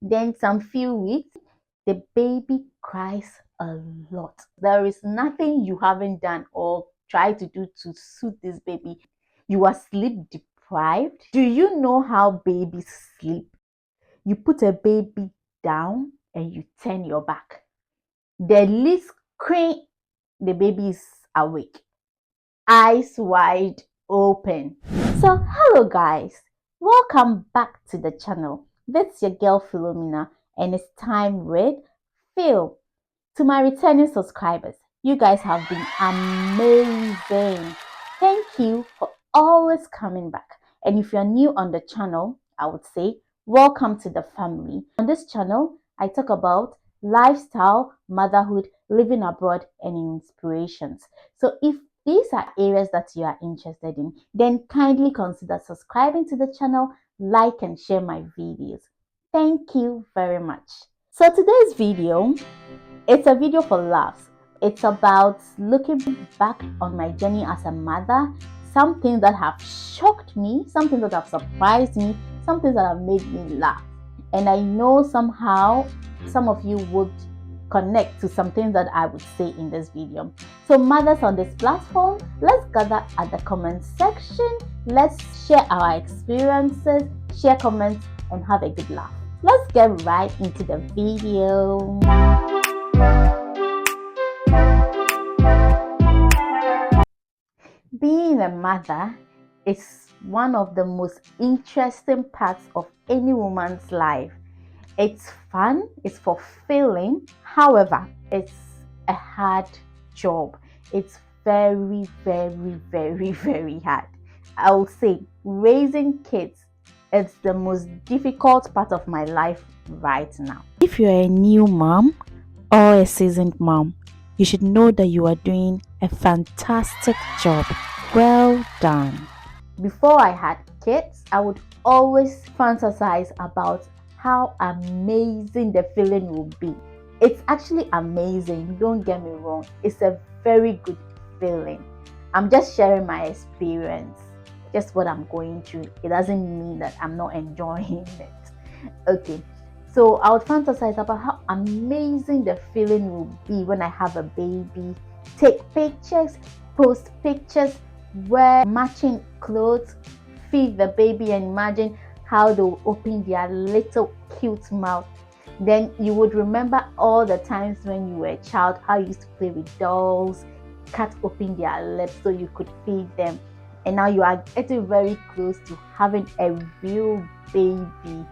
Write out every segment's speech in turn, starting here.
Then some few weeks, the baby cries a lot. There is nothing you haven't done or tried to do to soothe this baby. You are sleep deprived. Do you know how babies sleep? You put a baby down and you turn your back. The least scream, the baby is awake, eyes wide open. So hello guys, welcome back to the channel. This is your girl Philomena and it's time with Phil. To my returning subscribers, you guys have been amazing. Thank you for always coming back. And if you're new on the channel, I would say welcome to the family. On this channel, I talk about lifestyle, motherhood, living abroad, and inspirations. So if these are areas that you are interested in, then kindly consider subscribing to the channel, like and share my videos. Thank you very much. So today's video, it's a video for laughs. It's about looking back on my journey as a mother, some things that have shocked me, some things that have surprised me, some things that have made me laugh. And I know somehow some of you would connect to some things that I would say in this video. So mothers on this platform, let's gather at the comment section. Let's share our experiences, share comments, and have a good laugh. Let's get right into the video. Being a mother is one of the most interesting parts of any woman's life. It's fun, it's fulfilling. However, it's a hard job. It's very, very, very, very hard. I would say raising kids is the most difficult part of my life right now. If you're a new mom or a seasoned mom, you should know that you are doing a fantastic job. Well done. Before I had kids, I would always fantasize about how amazing the feeling will be. It's actually amazing, don't get me wrong. It's a very good feeling. I'm just sharing my experience, just what I'm going through. It doesn't mean that I'm not enjoying it. Okay, so I would fantasize about how amazing the feeling will be when I have a baby. Take pictures, post pictures, wear matching clothes, feed the baby, and imagine how they'll open their little cute mouth. Then you would remember all the times when you were a child, how you used to play with dolls, cut open their lips so you could feed them. And now you are getting very close to having a real baby.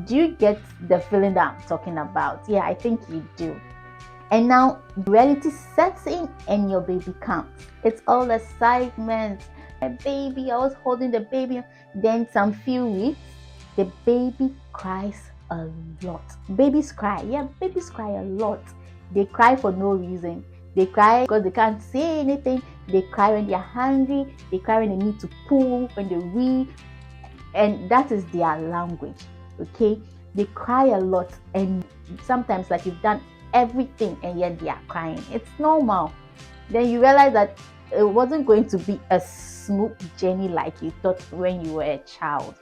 Do you get the feeling that I'm talking about? Yeah, I think you do. And now reality sets in and your baby comes. It's all excitement. A baby, I was holding the baby. Then some few weeks, the baby cries a lot. Babies cry. Yeah, babies cry a lot. They cry for no reason. They cry because they can't say anything. They cry when they're hungry. They cry when they need to poo, when they wee. And that is their language. Okay? They cry a lot. And sometimes like you've done everything and yet they are crying. It's normal. Then you realize that it wasn't going to be a smooth journey like you thought when you were a child.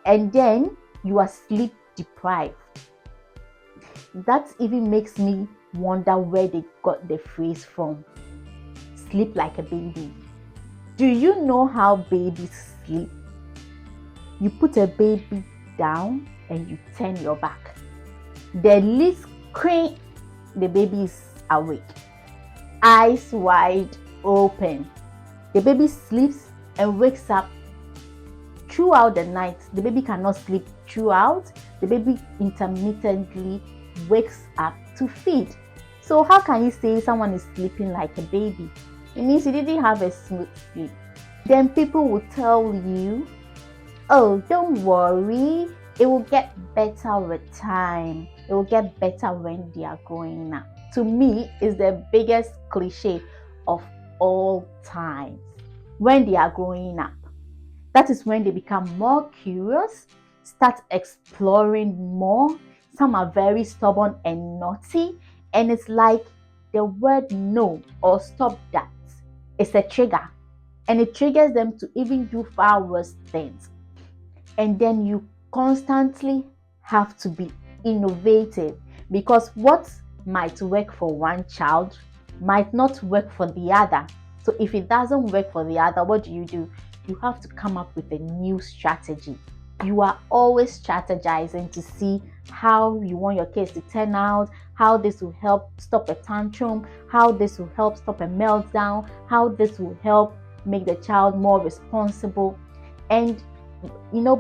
And then you are sleep deprived. That even makes me wonder where they got the phrase from. Sleep like a baby. Do you know how babies sleep? You put a baby down and you turn your back. The least scream, the baby is awake, eyes wide open. The baby sleeps and wakes up throughout the night. The baby cannot sleep throughout. The baby intermittently wakes up to feed. So how can you say someone is sleeping like a baby? It means you didn't have a smooth sleep. Then people will tell you, oh, don't worry, it will get better with time. It will get better when they are growing up. To me, it's the biggest cliche of all time. When they are growing up, that is when they become more curious, start exploring more. Some are very stubborn and naughty, and it's like the word no or stop that. It's a trigger, and it triggers them to even do far worse things. And then you constantly have to be innovative, because what might work for one child might not work for the other. So if it doesn't work for the other, what do? You have to come up with a new strategy. You are always strategizing to see how you want your kids to turn out, how this will help stop a tantrum, how this will help stop a meltdown, how this will help make the child more responsible. And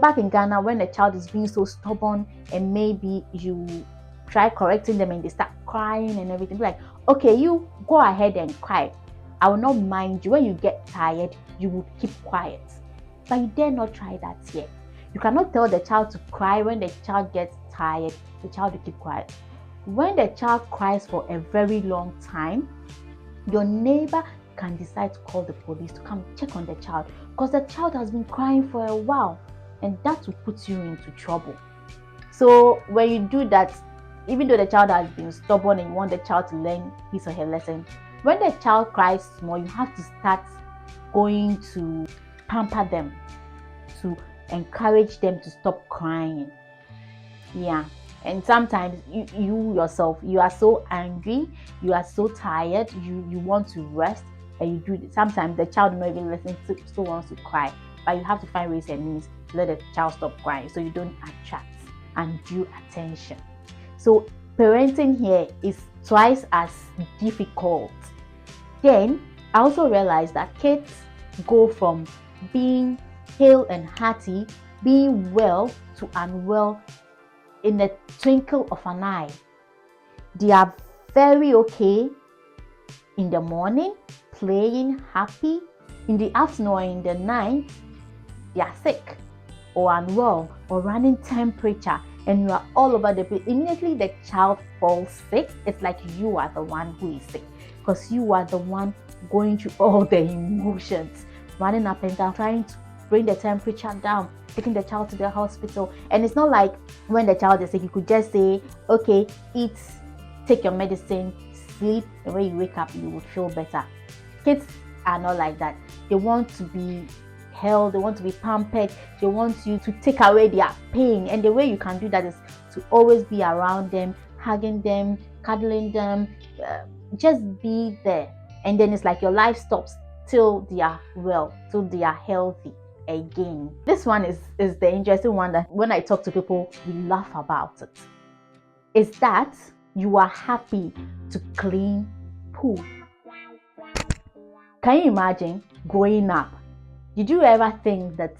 back in Ghana, when a child is being so stubborn and maybe you try correcting them and they start crying and everything, be like, okay, you go ahead and cry. I will not mind you. When you get tired, you will keep quiet. But you dare not try that yet. You cannot tell the child to cry. When the child gets tired, the child will keep quiet. When the child cries for a very long time, your neighbor can decide to call the police to come check on the child, because the child has been crying for a while, and that will put you into trouble. So when you do that, even though the child has been stubborn and you want the child to learn his or her lesson, when the child cries small, you have to start going to pamper them, to encourage them to stop crying. Yeah. And sometimes you yourself, you are so angry, you are so tired, you want to rest, and you do. Sometimes the child will not even listen, still wants to cry, but you have to find ways and means to let the child stop crying, so you don't attract undue attention. So parenting here is twice as difficult. Then I also realized that kids go from being hale and hearty, being well, to unwell in the twinkle of an eye. They are very okay in the morning, playing, happy. In the afternoon or in the night, they are sick or unwell or running temperature, and you are all over the place. Immediately the child falls sick, it's like you are the one who is sick, because you are the one going through all the emotions, running up and down, trying to bring the temperature down, taking the child to the hospital. And it's not like when the child is sick, you could just say, okay, eat, take your medicine, sleep, and when you wake up, you will feel better. Kids are not like that. They want to be held, they want to be pampered, they want you to take away their pain. And the way you can do that is to always be around them, hugging them, cuddling them, just be there. And then it's like your life stops till they are well, till they are healthy again. This one is the interesting one that when I talk to people, we laugh about it. Is that you are happy to clean poo. Can you imagine growing up? Did you ever think that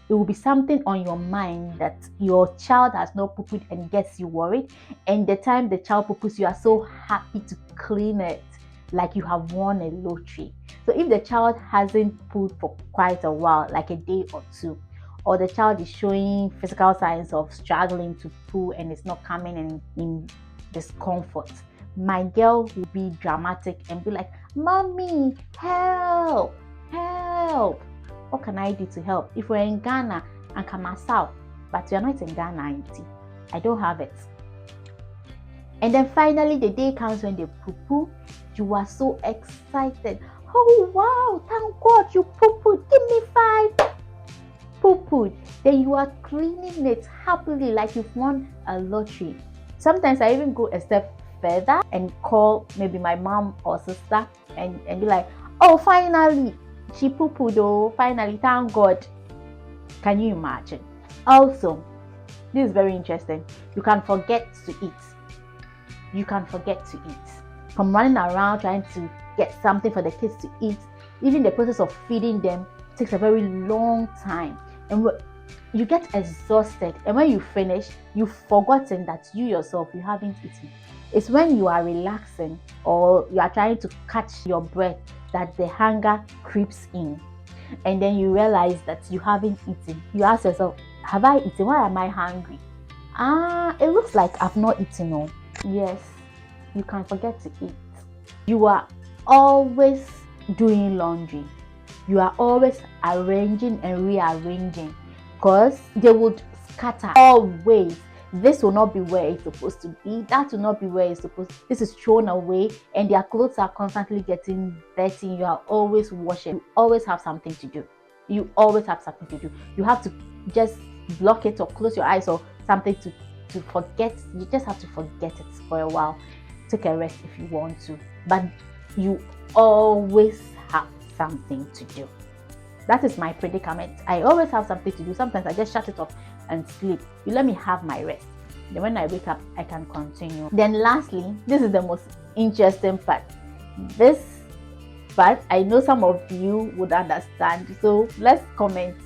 it will be something on your mind that your child has not poo-pooed and gets you worried? And the time the child poo-poos, you are so happy to clean it, like you have won a lottery. So if the child hasn't pooed for quite a while, like a day or two, or the child is showing physical signs of struggling to poo and it's not coming in discomfort, my girl will be dramatic and be like, "Mommy, help, help. What can I do to help?" If we're in Ghana, and Kamasau, but we are not in Ghana, auntie. I don't have it. And then finally the day comes when they poo-poo. You are so excited. "Oh wow, thank God you poo-pooed. Give me 5." Poo-pooed. Then you are cleaning it happily like you've won a lottery. Sometimes I even go a step further and call maybe my mom or sister and be like, "Oh, finally, she poo-pooed, oh, finally, thank God." Can you imagine? Also, this is very interesting. You can forget to eat. You can forget to eat. From running around trying to get something for the kids to eat, even the process of feeding them takes a very long time. And you get exhausted. And when you finish, you've forgotten that you yourself, you haven't eaten. It's when you are relaxing or you are trying to catch your breath that the hunger creeps in. And then you realize that you haven't eaten. You ask yourself, "Have I eaten? Why am I hungry? It looks like I've not eaten." No. Yes, you can forget to eat. You are always doing laundry. You are always arranging and rearranging, because they would scatter always. This will not be where it's supposed to be. That will not be where it's supposed to. This is thrown away, and their clothes are constantly getting dirty. You are always washing. You always have something to do. You always have something to do. You have to just block it or close your eyes or something to to forget. You just have to forget it for a while. Take a rest if you want to, but you always have something to do. That is my predicament. I always have something to do. Sometimes I just shut it off and sleep. You let me have my rest. Then when I wake up, I can continue. Then lastly, this is the most interesting part. This part, I know some of you would understand. So let's comment,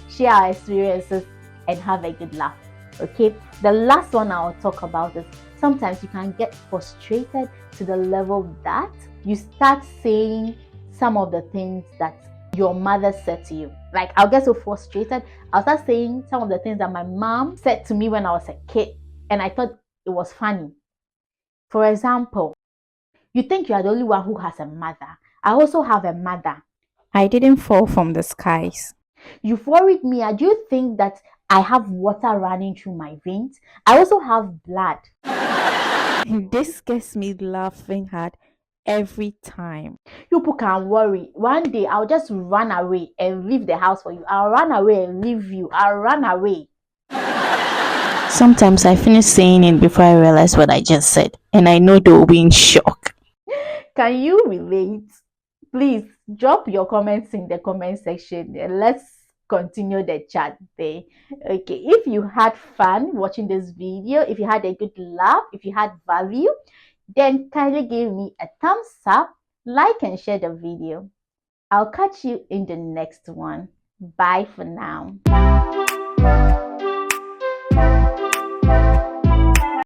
share our experiences, and have a good laugh. Okay, the last one I'll talk about is sometimes you can get frustrated to the level that you start saying some of the things that your mother said to you. Like, I'll get so frustrated, I'll start saying some of the things that my mom said to me when I was a kid, and I thought it was funny. For example, you think you are the only one who has a mother. I also have a mother. I didn't fall from the skies. You've worried me. Do you think that I have water running through my veins? I also have blood. This gets me laughing hard every time. You people can worry. One day I'll just run away and leave the house for you. I'll run away and leave you. I'll run away. Sometimes I finish saying it before I realize what I just said, and I know they'll be in shock. Can you relate? Please drop your comments in the comment section and let's continue the chat there. Okay, if you had fun watching this video, if you had a good laugh, if you had value, then kindly give me a thumbs up, like and share the video. I'll catch you in the next one. Bye for now.